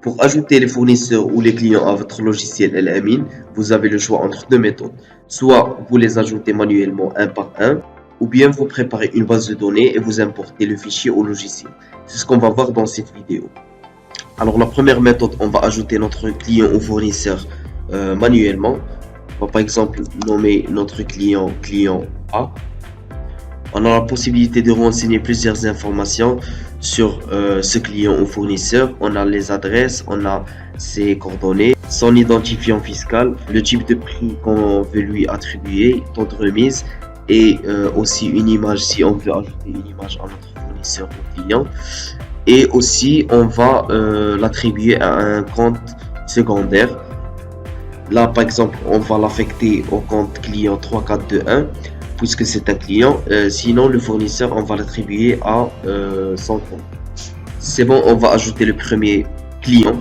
Pour ajouter les fournisseurs ou les clients à votre logiciel El-Amin, vous avez le choix entre deux méthodes. Soit vous les ajoutez manuellement un par un, ou bien vous préparez une base de données et vous importez le fichier au logiciel. C'est ce qu'on va voir dans cette vidéo. Alors la première méthode, on va ajouter notre client ou fournisseur manuellement. On va par exemple nommer notre client A. On a la possibilité de renseigner plusieurs informations sur ce client ou fournisseur. On a les adresses, on a ses coordonnées, son identifiant fiscal, le type de prix qu'on veut lui attribuer, taux de remise et aussi une image si on veut ajouter une image à notre fournisseur ou client. Et aussi on va l'attribuer à un compte secondaire. Là par exemple on va l'affecter au compte client 3421 puisque c'est un client, sinon le fournisseur on va l'attribuer à son compte. C'est bon, on va ajouter le premier client.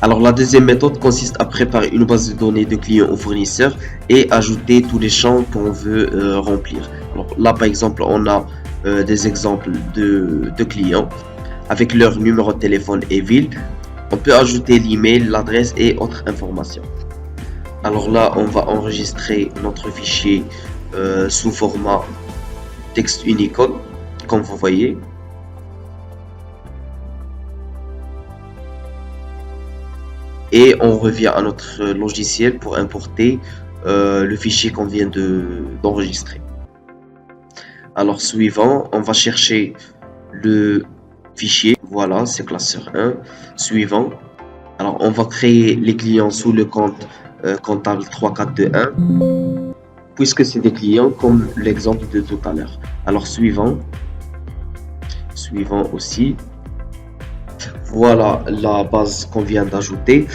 Alors la deuxième méthode consiste à préparer une base de données de clients ou fournisseurs et ajouter tous les champs qu'on veut remplir. Alors là par exemple on a des exemples de clients avec leur numéro de téléphone et ville. On peut ajouter l'email, l'adresse et autres informations. Alors là, on va enregistrer notre fichier sous format texte Unicode, comme vous voyez. Et on revient à notre logiciel pour importer le fichier qu'on vient d'enregistrer. Alors suivant, on va chercher le fichier. Voilà, c'est classeur 1. Suivant. Alors on va créer les clients sous le compte comptable 3421 puisque c'est des clients comme l'exemple de tout à l'heure. Alors suivant aussi, voilà la base qu'on vient d'ajouter.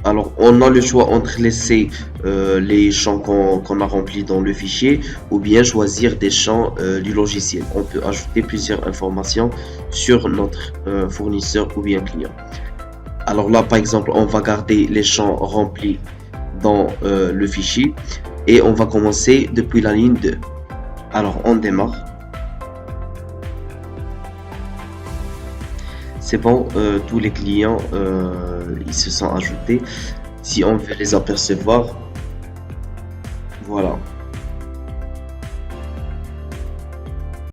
Alors on a le choix entre laisser les champs qu'on a remplis dans le fichier ou bien choisir des champs du logiciel. On peut ajouter plusieurs informations sur notre fournisseur ou bien client. Alors là par exemple on va garder les champs remplis dans le fichier et on va commencer depuis la ligne 2. Alors on démarre. C'est bon, tous les clients ils se sont ajoutés. Si on veut les apercevoir, voilà.